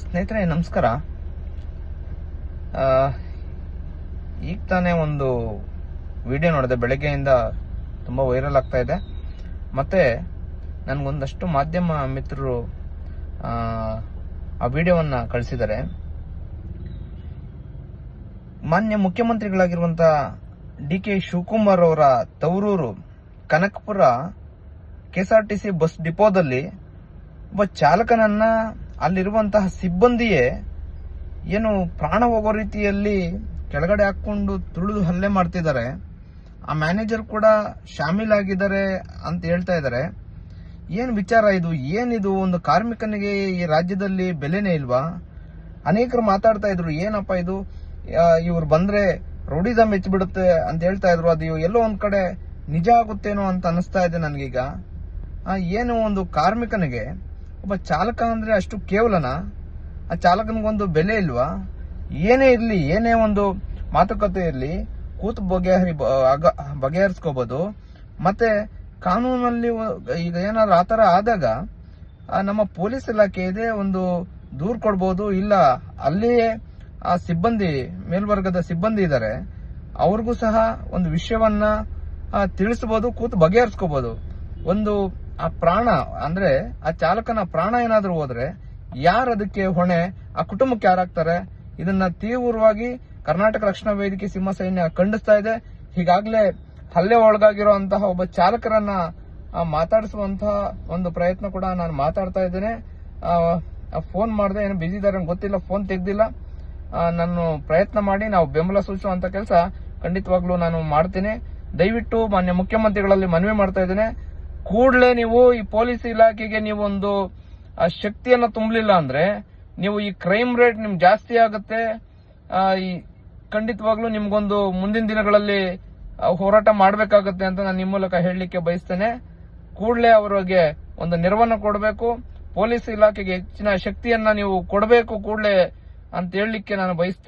ಸ್ನೇಹಿತರೆ ನಮಸ್ಕಾರ. ಈಗ ತಾನೇ ಒಂದು ವಿಡಿಯೋ ನೋಡಿದೆ, ಬೆಳಗ್ಗೆಯಿಂದ ತುಂಬಾ ವೈರಲ್ ಆಗ್ತಾ ಇದೆ. ಮತ್ತೆ ನನಗೊಂದಷ್ಟು ಮಾಧ್ಯಮ ಮಿತ್ರರು ಆ ವಿಡಿಯೋವನ್ನ ಕಳಿಸಿದ್ದಾರೆ. ಮಾನ್ಯ ಮುಖ್ಯಮಂತ್ರಿಗಳಾಗಿರುವಂತ ಡಿ.ಕೆ. ಶಿವಕುಮಾರ್ ಅವರ ತವರೂರು ಕನಕಪುರ ಕೆಎಸ್ಆರ್ಟಿಸಿ ಬಸ್ ಡಿಪೋದಲ್ಲಿ ಒಬ್ಬ ಚಾಲಕನನ್ನ ಅಲ್ಲಿರುವಂತಹ ಸಿಬ್ಬಂದಿಯೇ ಏನು ಪ್ರಾಣ ಹೋಗೋ ರೀತಿಯಲ್ಲಿ ಕೆಳಗಡೆ ಹಾಕೊಂಡು ತುಳಿದು ಹಲ್ಲೆ ಮಾಡ್ತಿದ್ದಾರೆ. ಆ ಮ್ಯಾನೇಜರ್ ಕೂಡ ಶಾಮೀಲಾಗಿದ್ದಾರೆ ಅಂತ ಹೇಳ್ತಾ ಇದ್ದಾರೆ. ಏನ್ ವಿಚಾರ ಇದು? ಏನಿದು? ಒಂದು ಕಾರ್ಮಿಕನಿಗೆ ಈ ರಾಜ್ಯದಲ್ಲಿ ಬೆಲೆನೇ ಇಲ್ವಾ? ಅನೇಕರು ಮಾತಾಡ್ತಾ ಇದ್ರು, ಏನಪ್ಪ ಇದು, ಇವ್ರು ಬಂದ್ರೆ ರೌಡಿಸಂ ಹೆಚ್ಚಿಬಿಡುತ್ತೆ ಅಂತ ಹೇಳ್ತಾ ಇದ್ರು. ಅದು ಎಲ್ಲೋ ಒಂದ್ ಕಡೆ ನಿಜ ಆಗುತ್ತೇನೋ ಅಂತ ಅನಿಸ್ತಾ ಇದೆ ನನಗೀಗ. ಏನು ಒಂದು ಕಾರ್ಮಿಕನಿಗೆ ಒಬ್ಬ ಚಾಲಕ ಅಂದ್ರೆ ಅಷ್ಟು ಕೇವಲನ? ಆ ಚಾಲಕನಿಗೊಂದು ಬೆಲೆ ಇಲ್ವಾ? ಏನೇ ಇರ್ಲಿ, ಏನೇ ಒಂದು ಮಾತುಕತೆ ಇರ್ಲಿ, ಕೂತು ಬಗೆಹರಿಸ್ಕೋಬಹುದು. ಮತ್ತೆ ಕಾನೂನಲ್ಲಿ ಈಗ ಏನಾದ್ರು ಆತರ ಆದಾಗ ನಮ್ಮ ಪೊಲೀಸ್ ಇಲಾಖೆ ಇದೆ, ಒಂದು ದೂರು ಕೊಡ್ಬೋದು. ಇಲ್ಲ ಅಲ್ಲಿಯೇ ಆ ಸಿಬ್ಬಂದಿ, ಮೇಲ್ವರ್ಗದ ಸಿಬ್ಬಂದಿ ಇದ್ದಾರೆ, ಅವ್ರಿಗೂ ಸಹ ಒಂದು ವಿಷಯವನ್ನ ತಿಳಿಸಬಹುದು, ಕೂತು ಬಗೆಹರಿಸ್ಕೋಬಹುದು. ಒಂದು ಆ ಪ್ರಾಣ ಅಂದ್ರೆ ಆ ಚಾಲಕನ ಪ್ರಾಣ ಏನಾದ್ರೂ ಹೋದ್ರೆ ಯಾರು ಅದಕ್ಕೆ ಹೊಣೆ? ಆ ಕುಟುಂಬಕ್ಕೆ ಯಾರಾಗ್ತಾರೆ? ಇದನ್ನ ತೀವ್ರವಾಗಿ ಕರ್ನಾಟಕ ರಕ್ಷಣಾ ವೇದಿಕೆ ಸಿಂಹ ಸೈನ್ಯ ಖಂಡಿಸ್ತಾ ಇದೆ. ಹೀಗಾಗ್ಲೇ ಹಲ್ಲೆ ಒಳಗಾಗಿರುವಂತಹ ಒಬ್ಬ ಚಾಲಕರನ್ನ ಮಾತಾಡಿಸುವಂತಹ ಒಂದು ಪ್ರಯತ್ನ ಕೂಡ ನಾನು ಮಾಡ್ತಾ ಇದ್ದೇನೆ. ಫೋನ್ ಮಾಡಿದೆ, ಏನು ಬಿಸಿ ಇದಾರೆ ಗೊತ್ತಿಲ್ಲ, ಫೋನ್ ತೆಗ್ದಿಲ್ಲ. ನಾನು ಪ್ರಯತ್ನ ಮಾಡಿ ನಾವು ಬೆಂಬಲ ಸೂಚಿಸುವಂತ ಕೆಲಸ ಖಂಡಿತವಾಗ್ಲೂ ನಾನು ಮಾಡ್ತೀನಿ. ದಯವಿಟ್ಟು ಮಾನ್ಯ ಮುಖ್ಯಮಂತ್ರಿಗಳಲ್ಲಿ ಮನವಿ ಮಾಡ್ತಾ ಇದ್ದೇನೆ, ಕೂಡಲೇ ನೀವು ಈ ಪೊಲೀಸ್ ಇಲಾಖೆಗೆ ನೀವು ಒಂದು ಶಕ್ತಿಯನ್ನ ತುಂಬಲಿಲ್ಲ ಅಂದ್ರೆ ನೀವು ಈ ಕ್ರೈಮ್ ರೇಟ್ ನಿಮ್ಗೆ ಜಾಸ್ತಿ ಆಗುತ್ತೆ. ಖಂಡಿತವಾಗ್ಲೂ ನಿಮ್ಗೊಂದು ಮುಂದಿನ ದಿನಗಳಲ್ಲಿ ಹೋರಾಟ ಮಾಡಬೇಕಾಗುತ್ತೆ ಅಂತ ನಾನು ನಿಮ್ಮ ಮೂಲಕ ಹೇಳಲಿಕ್ಕೆ ಬಯಸ್ತೇನೆ. ಕೂಡಲೇ ಅವರಿಗೆ ಒಂದು ನೆರವನ್ನ ಕೊಡಬೇಕು, ಪೊಲೀಸ್ ಇಲಾಖೆಗೆ ಹೆಚ್ಚಿನ ಶಕ್ತಿಯನ್ನ ನೀವು ಕೊಡಬೇಕು ಕೂಡಲೇ ಅಂತ ಹೇಳಲಿಕ್ಕೆ ನಾನು ಬಯಸ್ತೇನೆ.